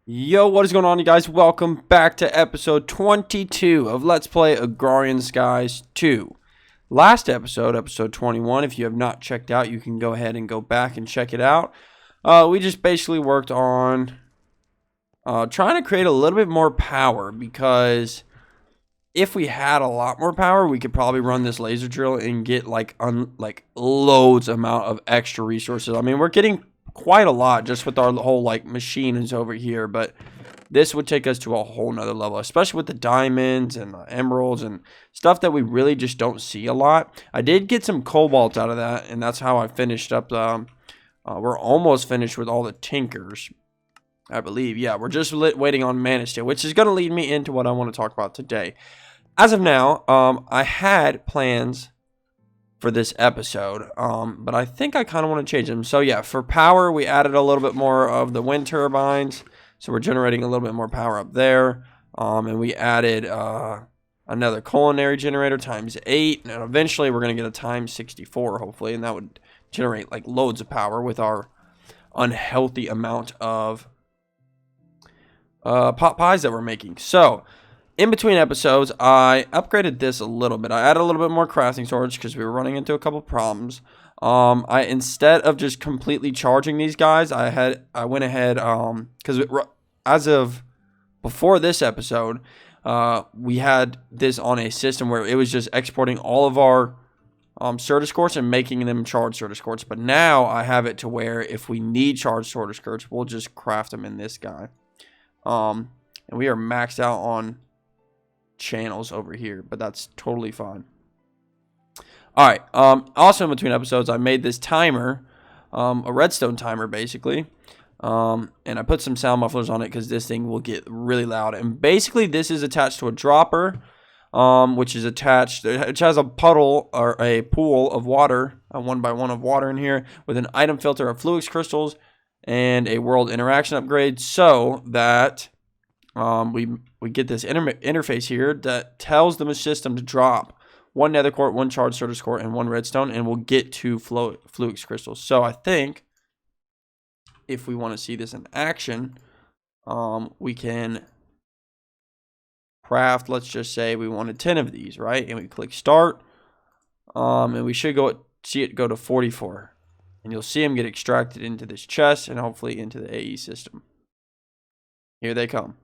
Yo, what is going on, you guys? Welcome back to episode 22 of Let's Play Agrarian Skies 2. Last episode, episode 21, if you have not checked out, you can go ahead and go back and check it out. We just basically worked on trying to create a little bit more power, because if we had a lot more power, we could probably run this laser drill and get like loads amount of extra resources. I mean, we're getting quite a lot just with our whole machine is over here, but this would take us to a whole nother level, especially with the diamonds and the emeralds and stuff that we really just don't see a lot. I did get some cobalt out of that, and that's how I finished up. We're almost finished with all the tinkers, I believe. Yeah, we're just waiting on mana steel, which is going to lead me into what I want to talk about today. As of now, I had plans for this episode, but I think I kind of want to change them. So yeah, for power, we added a little bit more of the wind turbines, so we're generating a little bit more power up there. And we added another culinary generator times 8, and eventually we're going to get a times 64 hopefully, and that would generate like loads of power with our unhealthy amount of pot pies that we're making. So in between episodes, I upgraded this a little bit. I added a little bit more crafting storage because we were running into a couple problems. Instead of just completely charging these guys, I went ahead, because as of before this episode, we had this on a system where it was just exporting all of our Certus quartz and making them charged Certus quartz. But now I have it to where if we need charged Certus quartz, we'll just craft them in this guy. And we are maxed out on channels over here, but that's totally fine. All right. Also in between episodes, I made this timer, a redstone timer basically, and I put some sound mufflers on it because this thing will get really loud. And basically, this is attached to a dropper, which is attached. It has a puddle or a pool of water, a 1x1 of water in here, with an item filter of fluix crystals and a world interaction upgrade, so that we get this interface here that tells the system to drop 1 nether quart, 1 charged Certus quartz, and 1 redstone, and we'll get 2 fluix crystals. So I think if we want to see this in action, we can craft, let's just say we wanted 10 of these, right? And we click start, and we should see it go to 44. And you'll see them get extracted into this chest and hopefully into the AE system. Here they come,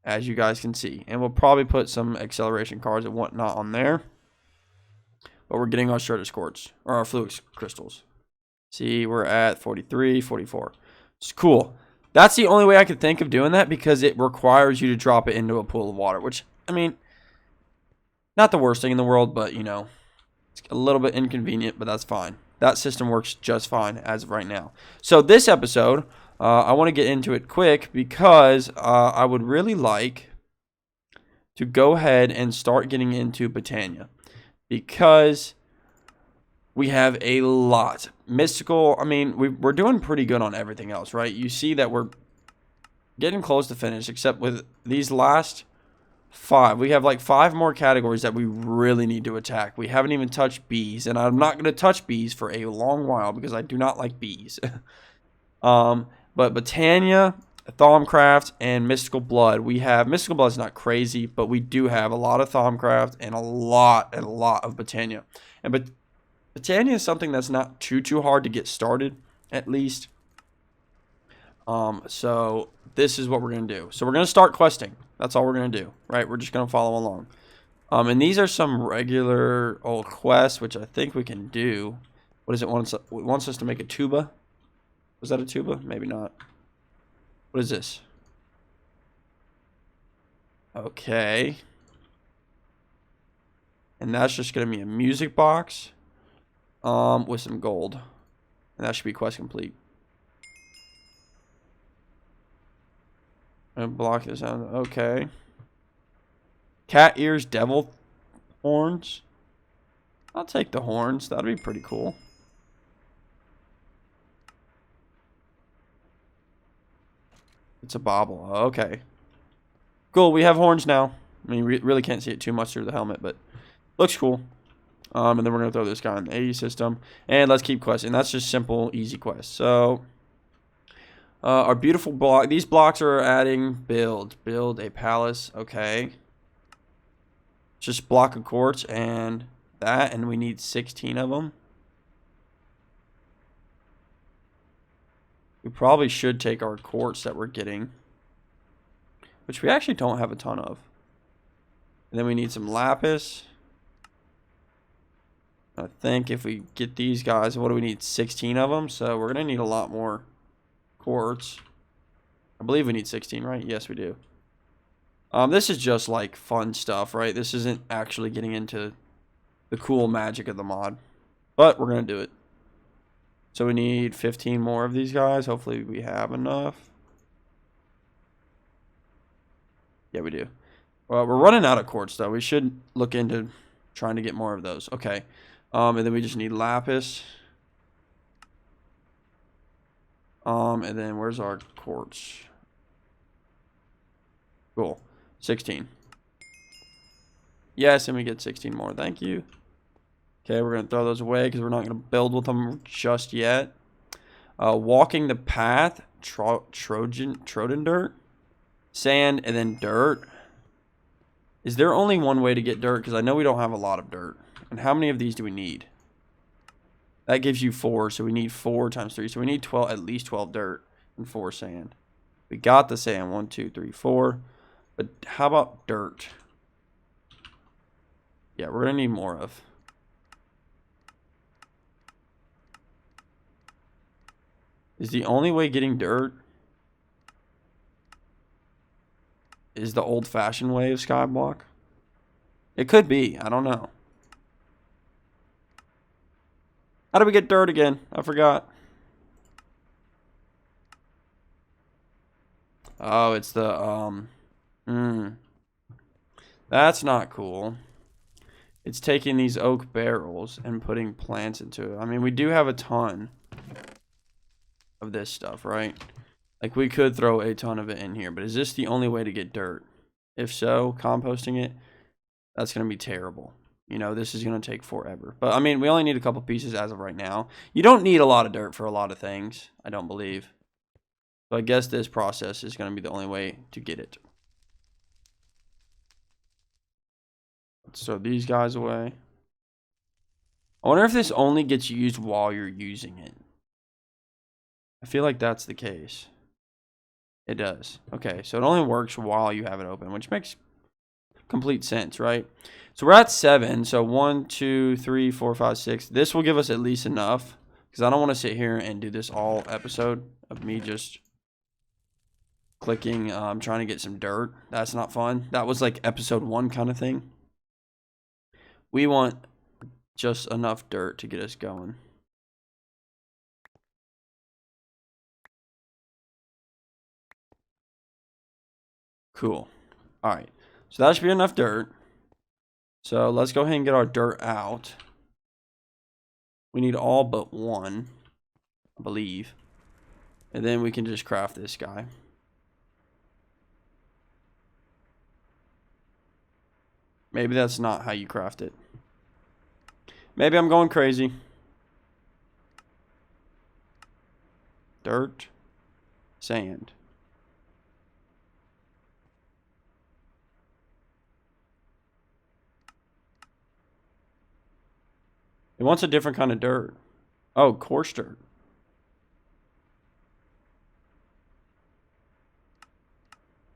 as you guys can see. And we'll probably put some acceleration cards and whatnot on there. But we're getting our Certus quartz, or our fluix crystals. See, we're at 43, 44. It's cool. That's the only way I could think of doing that, because it requires you to drop it into a pool of water. Which, I mean, not the worst thing in the world, but, you know, it's a little bit inconvenient, but that's fine. That system works just fine as of right now. So this episode, I want to get into it quick because I would really like to go ahead and start getting into Botania, because we have a lot. Mystical, I mean, we're doing pretty good on everything else, right? You see that we're getting close to finish, except with these last 5. We have like 5 more categories that we really need to attack. We haven't even touched bees, and I'm not going to touch bees for a long while because I do not like bees. But Botania, Thaumcraft, and Mystical Blood. We have Mystical Blood is not crazy, but we do have a lot of Thaumcraft and a lot of Botania. And Botania is something that's not too hard to get started, at least. So this is what we're going to do. So we're going to start questing. That's all we're going to do, right? We're just going to follow along. And these are some regular old quests, which I think we can do. What is it? It wants us to make a tuba. Was that a tuba? Maybe not. What is this? Okay. And that's just going to be a music box with some gold. And that should be quest complete. And block this out. Okay. Cat ears, devil horns. I'll take the horns. That'd be pretty cool. It's a bauble. Okay. Cool. We have horns now. I mean, we really can't see it too much through the helmet, but looks cool. And then we're going to throw this guy in the AE system. And let's keep questing. That's just simple, easy quests. So Our beautiful block. These blocks are adding build a palace. Okay. Just block of quartz and that, and we need 16 of them. We probably should take our quartz that we're getting, which we actually don't have a ton of. And then we need some lapis. I think if we get these guys, what do we need? 16 of them. So we're going to need a lot more quartz. I believe we need 16, right? Yes, we do. This is just like fun stuff, right? This isn't actually getting into the cool magic of the mod, but we're going to do it. So we need 15 more of these guys. Hopefully we have enough. Yeah, we do. Well, we're running out of quartz, though. We should look into trying to get more of those. Okay. And then we just need lapis. And then where's our quartz? Cool. 16. Yes, and we get 16 more. Thank you. Okay, we're going to throw those away because we're not going to build with them just yet. Walking the path. Trojan dirt. Sand, and then dirt. Is there only one way to get dirt? Because I know we don't have a lot of dirt. And how many of these do we need? That gives you 4, so we need 4 times 3. So we need 12, at least 12 dirt and 4 sand. We got the sand. 1, 2, 3, 4. But how about dirt? Yeah, we're going to need more of. Is the only way getting dirt is the old-fashioned way of skyblock? It could be. I don't know. How do we get dirt again? I forgot. Oh, it's the, That's not cool. It's taking these oak barrels and putting plants into it. I mean, we do have a ton of this stuff, right? Like, we could throw a ton of it in here, but is this the only way to get dirt? If so, composting it, that's going to be terrible. You know, this is going to take forever. But, I mean, we only need a couple pieces as of right now. You don't need a lot of dirt for a lot of things, I don't believe. So I guess this process is going to be the only way to get it. Let's throw these guys away. I wonder if this only gets used while you're using it. I feel like that's the case. It does. Okay, so it only works while you have it open, which makes complete sense, right? So we're at 7. So 1, 2, 3, 4, 5, 6. This will give us at least enough, because I don't want to sit here and do this all episode of me just clicking, trying to get some dirt. That's not fun. That was like episode 1 kind of thing. We want just enough dirt to get us going. Cool. All right. So that should be enough dirt. So let's go ahead and get our dirt out. We need all but 1, I believe. And then we can just craft this guy. Maybe that's not how you craft it. Maybe I'm going crazy. Dirt. Sand. It wants a different kind of dirt. Oh, coarse dirt.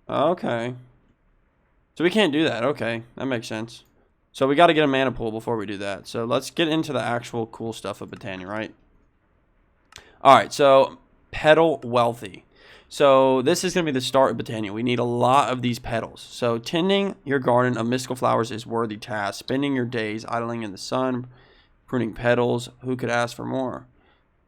Okay. So we can't do that. Okay, that makes sense. So we got to get a mana pool before we do that. So let's get into the actual cool stuff of Botania, right? All right, so petal wealthy. So this is going to be the start of Botania. We need a lot of these petals. So tending your garden of mystical flowers is worthy task. Spending your days idling in the sun, pruning petals. Who could ask for more?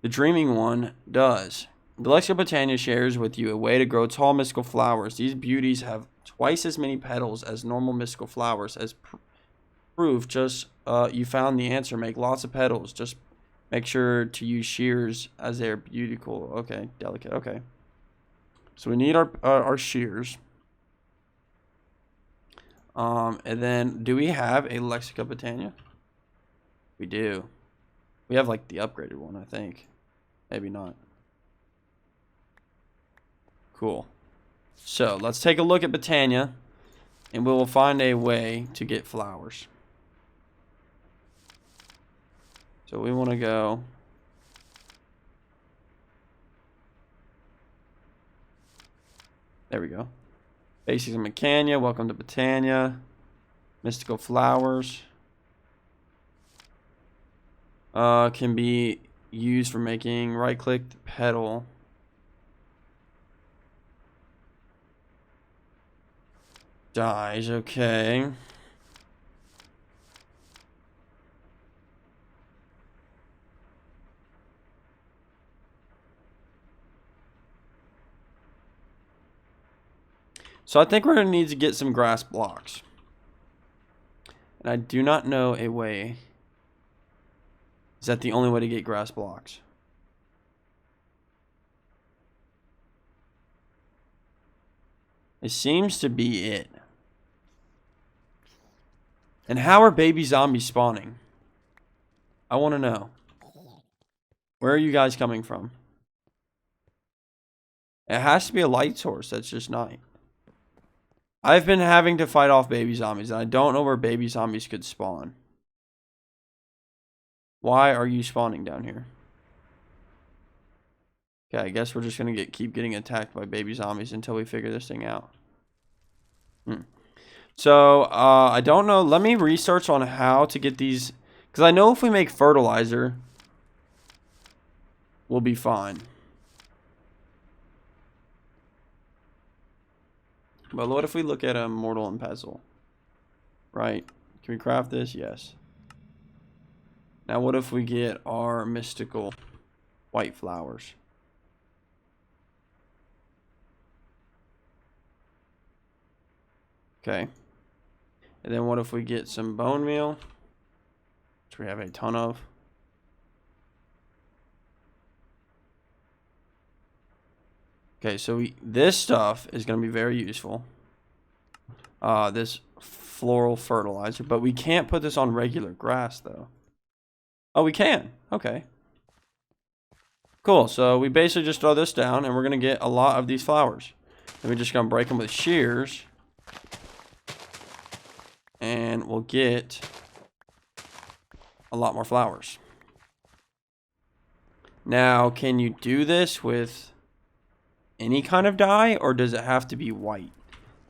The dreaming one does. The Lexica Botania shares with you a way to grow tall mystical flowers. These beauties have twice as many petals as normal mystical flowers. As proof, just you found the answer. Make lots of petals. Just make sure to use shears as they're beautiful. Okay, delicate. Okay. So we need our shears. And then do we have a Lexica Botania? We do. We have like the upgraded one, I think. Maybe not. Cool. So let's take a look at Botania, and we will find a way to get flowers. So we want to go. There we go. Basics of Mecania. Welcome to Botania. Mystical flowers. Can be used for making right-click petal. Dyes, okay. So I think we're going to need to get some grass blocks. And I do not know a way. Is that the only way to get grass blocks? It seems to be it. And how are baby zombies spawning? I want to know. Where are you guys coming from? It has to be a light source that's just night. I've been having to fight off baby zombies, and I don't know where baby zombies could spawn. Why are you spawning down here? Okay, I guess we're just going to keep getting attacked by baby zombies until we figure this thing out. So, I don't know. Let me research on how to get these. Because I know if we make fertilizer, we'll be fine. But what if we look at a mortal and pestle? Right? Can we craft this? Yes. Now what if we get our mystical white flowers? Okay. And then what if we get some bone meal? Which we have a ton of. Okay, so this stuff is going to be very useful. This floral fertilizer. But we can't put this on regular grass, though. Oh, we can. Okay. Cool. So we basically just throw this down, and we're going to get a lot of these flowers. And we're just going to break them with shears. And we'll get a lot more flowers. Now, can you do this with any kind of dye, or does it have to be white?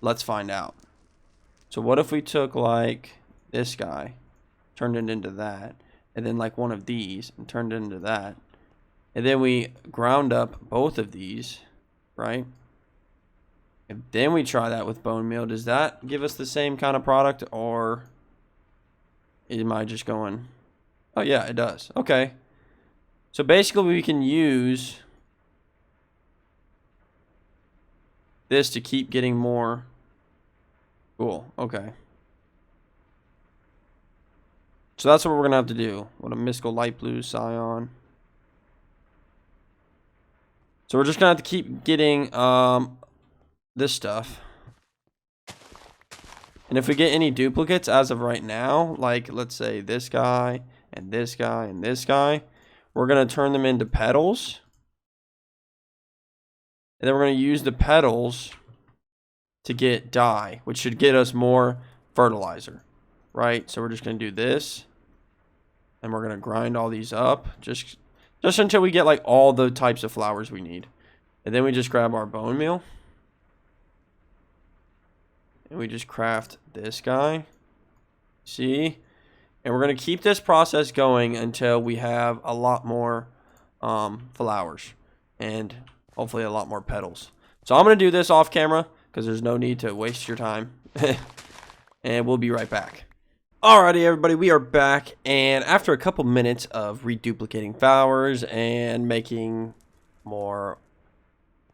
Let's find out. So what if we took like this guy, turned it into that, and then like one of these and turned it into that, and then we ground up both of these, right? And then we try that with bone meal. Does that give us the same kind of product, or am I just going? Oh yeah, it does. Okay. So basically we can use this to keep getting more. Cool. Okay. So that's what we're gonna have to do. What a mystical light blue scion. So we're just gonna have to keep getting this stuff. And if we get any duplicates as of right now, like let's say this guy and this guy and this guy, we're gonna turn them into petals. And then we're going to use the petals to get dye, which should get us more fertilizer, right? So we're just going to do this, and we're going to grind all these up just until we get like all the types of flowers we need. And then we just grab our bone meal, and we just craft this guy. See? And we're going to keep this process going until we have a lot more flowers and hopefully a lot more petals. So I'm going to do this off camera because there's no need to waste your time. And we'll be right back. Alrighty, everybody, we are back. And after a couple minutes of reduplicating flowers and making more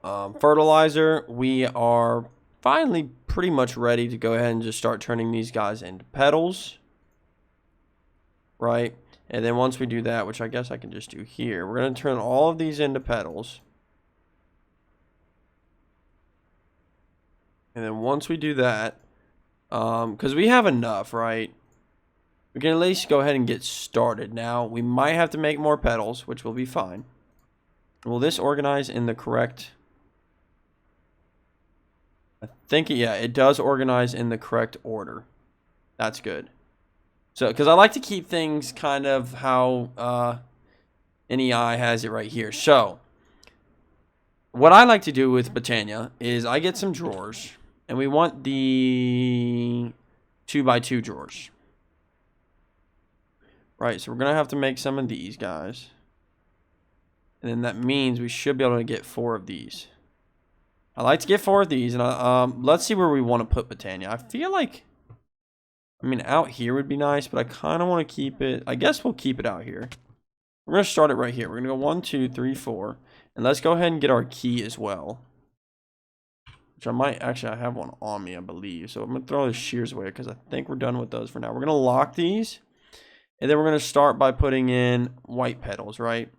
fertilizer, we are finally pretty much ready to go ahead and just start turning these guys into petals. Right? And then once we do that, which I guess I can just do here, we're going to turn all of these into petals. And then once we do that, because we have enough, right? We can at least go ahead and get started. Now, we might have to make more petals, which will be fine. Will this organize in the correct I think, yeah, it does organize in the correct order. That's good. So, because I like to keep things kind of how NEI has it right here. So, what I like to do with Botania is I get some drawers, and we want the 2x2 drawers. Right, so we're going to have to make some of these guys. And then that means we should be able to get 4 of these. I like to get 4 of these, and let's see where we want to put Botania. I feel like, I mean, out here would be nice, but I kind of want to keep it. I guess we'll keep it out here. We're going to start it right here. We're going to go 1, 2, 3, 4. And let's go ahead and get our key as well. Which I might, actually, I have one on me, I believe. So I'm going to throw the shears away because I think we're done with those for now. We're going to lock these. And then we're going to start by putting in white petals, right?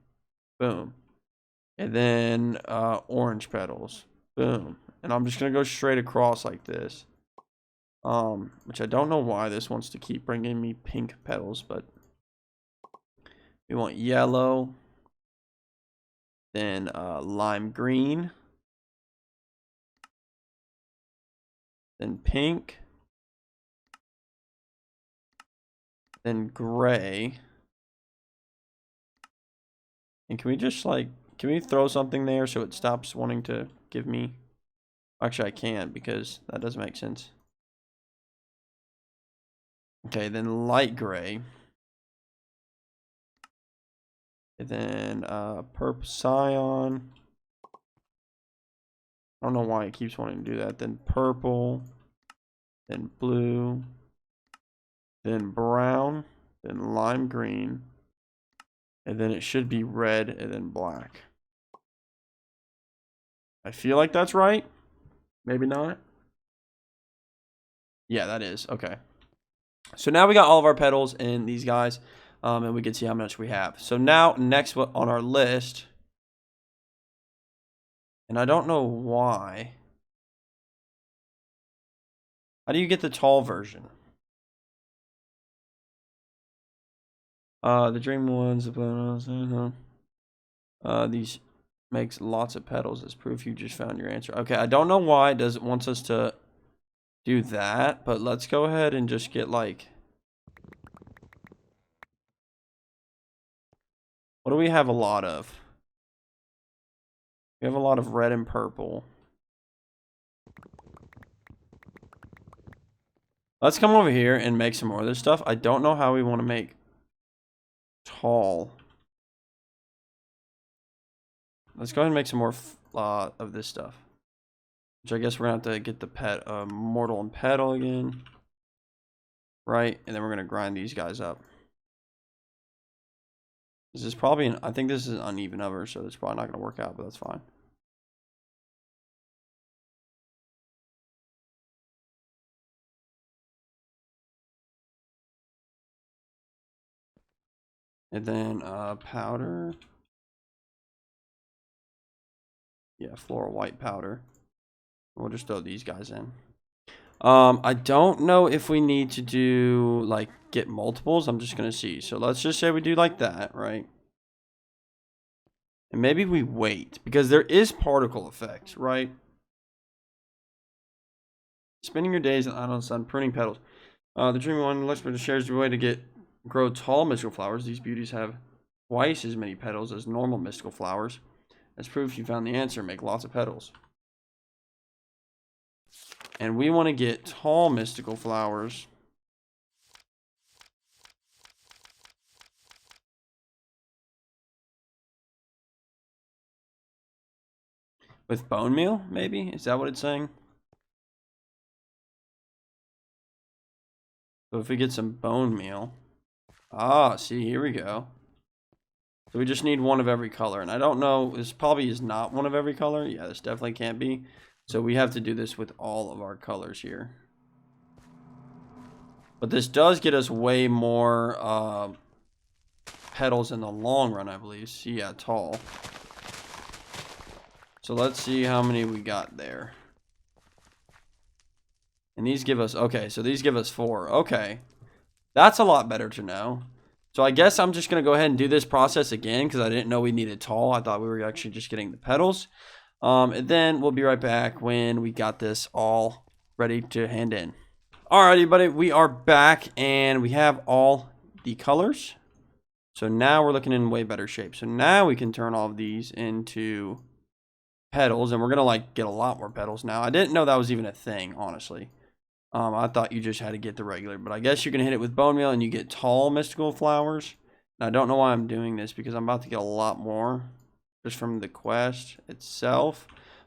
Boom. And then orange petals. Boom. And I'm just going to go straight across like this. Which I don't know why this wants to keep bringing me pink petals, but we want yellow. Then lime green. Then pink. Then gray. And can we just can we throw something there so it stops wanting to give me? Actually, I can't because that doesn't make sense. Okay, then light gray. And then purple cyan. I don't know why it keeps wanting to do that. Then purple. Then blue. Then brown. Then lime green. And then it should be red and then black. I feel like that's right. Maybe not. Yeah, that is. Okay. So now we got all of our petals in these guys. And we can see how much we have. So now, next on our list. And I don't know why. How do you get the tall version? The dream ones. These makes lots of petals as proof you just found your answer. Okay, I don't know why it wants us to do that, but let's go ahead and just get like. What do we have a lot of? We have a lot of red and purple. Let's come over here and make some more of this stuff. I don't know how we want to make tall. Let's go ahead and make some more of this stuff. Which I guess we're going to have to get the mortal and petal again. Right? And then we're going to grind these guys up. This is probably, I think this is an uneven number, so it's probably not going to work out, but that's fine. And then powder. Yeah, floral white powder. We'll just throw these guys in. I don't know if we need to do, like, get multiples. I'm just going to see. So let's just say we do like that, right? And maybe we wait, because there is particle effects, right? Spending your days out on the sun, pruning petals. The dream one, Lexford shares your way to grow tall mystical flowers. These beauties have twice as many petals as normal mystical flowers. As proof you found the answer, make lots of petals. And we want to get tall mystical flowers. With bone meal, maybe? Is that what it's saying? So if we get some bone meal. Ah, see, here we go. So we just need one of every color. And I don't know, this probably is not one of every color. Yeah, this definitely can't be. So we have to do this with all of our colors here. But this does get us way more petals in the long run, I believe. See, yeah, tall. So let's see how many we got there. And these give us, okay, so these give us 4. Okay. That's a lot better to know. So I guess I'm just going to go ahead and do this process again because I didn't know we needed tall. I thought we were actually just getting the petals. And then we'll be right back when we got this all ready to hand in. Alrighty, buddy, we are back and we have all the colors. So now we're looking in way better shape. So now we can turn all of these into pedals, and we're gonna like get a lot more pedals now. I didn't know that was even a thing, honestly. I thought you just had to get the regular, but I guess you can hit it with bone meal and you get tall mystical flowers. And I don't know why I'm doing this because I'm about to get a lot more just from the quest itself.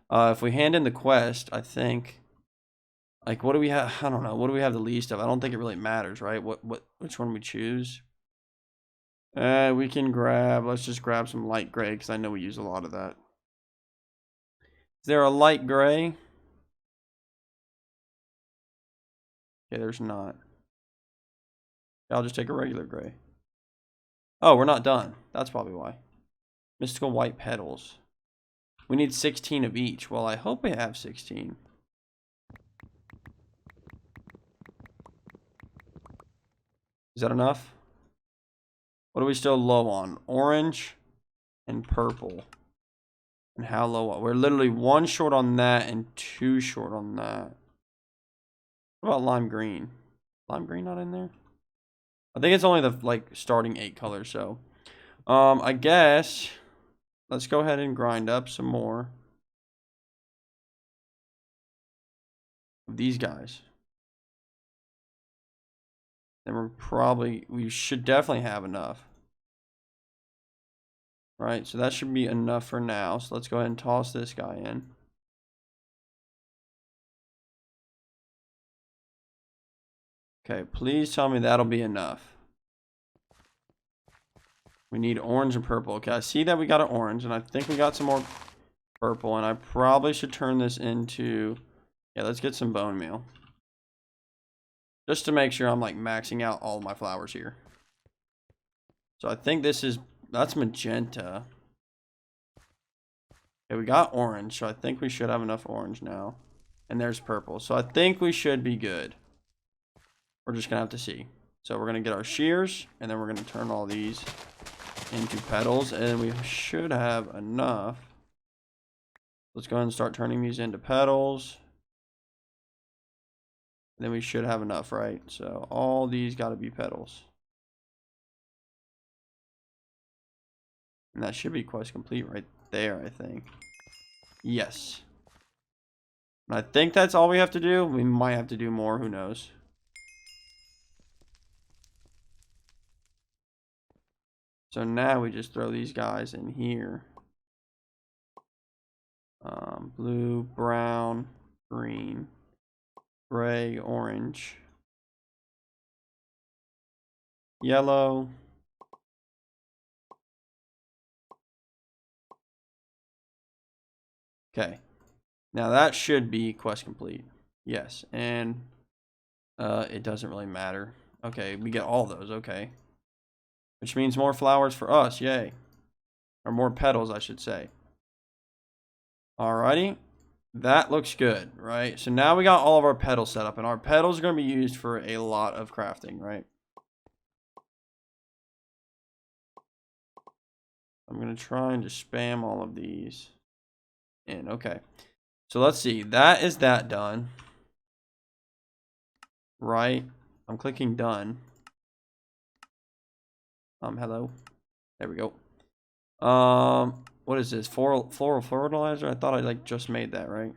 If we hand in the quest, I think, like, what do we have? I don't know. What do we have the least of? I don't think it really matters, right? Which one we choose? We can grab, let's just grab some light gray because I know we use a lot of that. Is there a light gray? Okay, there's not. I'll just take a regular gray. Oh, we're not done. That's probably why. Mystical white petals. We need 16 of each. Well, I hope we have 16. Is that enough? What are we still low on? Orange and purple. And how low? We're literally 1 short on that and 2 short on that. What about lime green? Lime green not in there? I think it's only the like starting 8 colors, so I guess let's go ahead and grind up some more of these guys. Then we should definitely have enough. Right, so that should be enough for now. So let's go ahead and toss this guy in. Okay, please tell me that'll be enough. We need orange and purple. Okay, I see that we got an orange, and I think we got some more purple, and I probably should turn this into... Yeah, let's get some bone meal. Just to make sure I'm like maxing out all of my flowers here. So I think that's magenta. Okay, we got orange, so I think we should have enough orange now. And there's purple, so I think we should be good. We're just gonna have to see. So we're gonna get our shears, and then we're gonna turn all these into petals, and we should have enough. Let's go ahead and start turning these into petals. Then we should have enough, right? So all these got to be petals. And that should be quest complete right there, I think. Yes. And I think that's all we have to do. We might have to do more, who knows. So now we just throw these guys in here. Blue, brown, green, gray, orange, yellow, okay. Now that should be quest complete. Yes, and it doesn't really matter. Okay, we get all those, okay. Which means more flowers for us, yay. Or more petals, I should say. Alrighty. That looks good, right? So now we got all of our petals set up, and our petals are going to be used for a lot of crafting, right? I'm going to try and just spam all of these in. Okay. So let's see. That is that done. Right. I'm clicking done. Hello. There we go. What is this? Floral fertilizer? I thought I like just made that, right?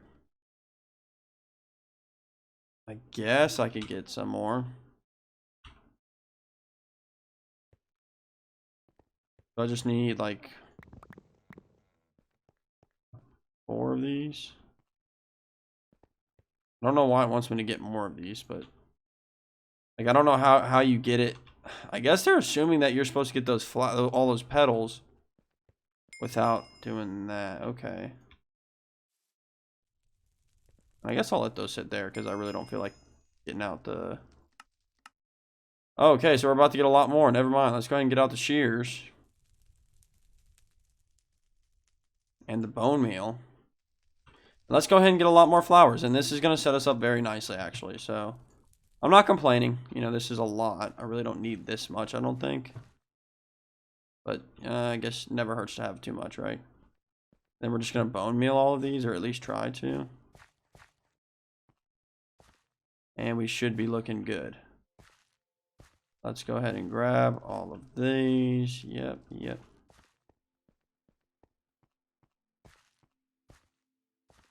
I guess I could get some more. So I just need like 4 of these. I don't know why it wants me to get more of these, but like I don't know how you get it. I guess they're assuming that you're supposed to get those all those petals without doing that. Okay. I guess I'll let those sit there because I really don't feel like getting out the... Okay, so we're about to get a lot more. Never mind. Let's go ahead and get out the shears. And the bone meal. Let's go ahead and get a lot more flowers. And this is going to set us up very nicely, actually. So, I'm not complaining. You know, this is a lot. I really don't need this much, I don't think. But, I guess never hurts to have too much, right? Then we're just going to bone meal all of these, or at least try to. And we should be looking good. Let's go ahead and grab all of these. Yep.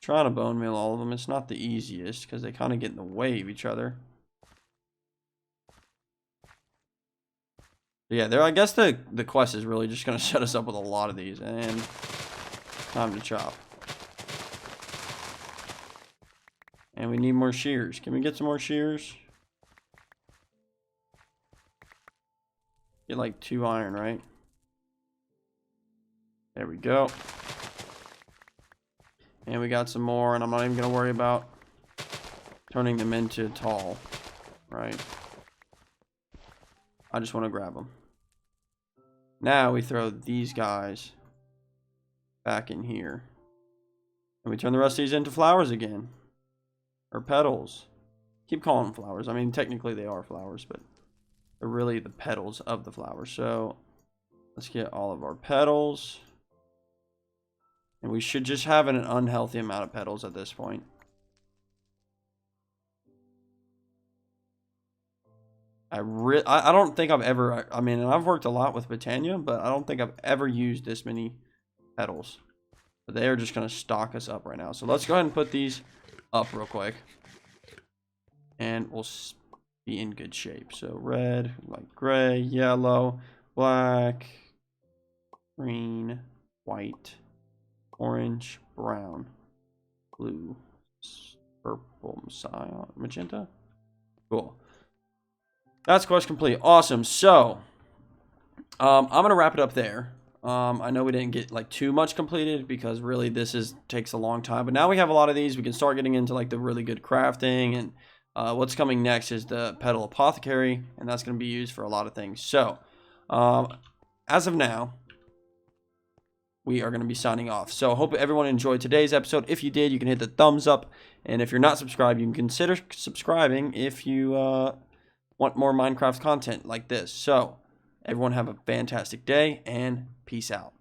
Trying to bone meal all of them. It's not the easiest because they kind of get in the way of each other. Yeah, I guess the quest is really just going to set us up with a lot of these. And time to chop. And we need more shears. Can we get some more shears? Get like 2 iron, right? There we go. And we got some more, and I'm not even going to worry about turning them into tall, right? I just want to grab them. Now we throw these guys back in here. And we turn the rest of these into flowers again. Or petals. Keep calling them flowers. I mean, technically they are flowers, but they're really the petals of the flowers. So let's get all of our petals. And we should just have an unhealthy amount of petals at this point. I don't think I've ever, I mean, I've worked a lot with Botania, but I don't think I've ever used this many petals. But they are just going to stock us up right now. So let's go ahead and put these up real quick. And we'll be in good shape. So red, like gray, yellow, black, green, white, orange, brown, blue, purple, cyan, magenta. Cool. That's quest complete. Awesome. So, I'm going to wrap it up there. I know we didn't get like too much completed because really this takes a long time. But now we have a lot of these. We can start getting into like the really good crafting. And what's coming next is the Petal Apothecary. And that's going to be used for a lot of things. So, as of now, we are going to be signing off. So I hope everyone enjoyed today's episode. If you did, you can hit the thumbs up. And if you're not subscribed, you can consider subscribing if you want more Minecraft content like this. So everyone have a fantastic day and peace out.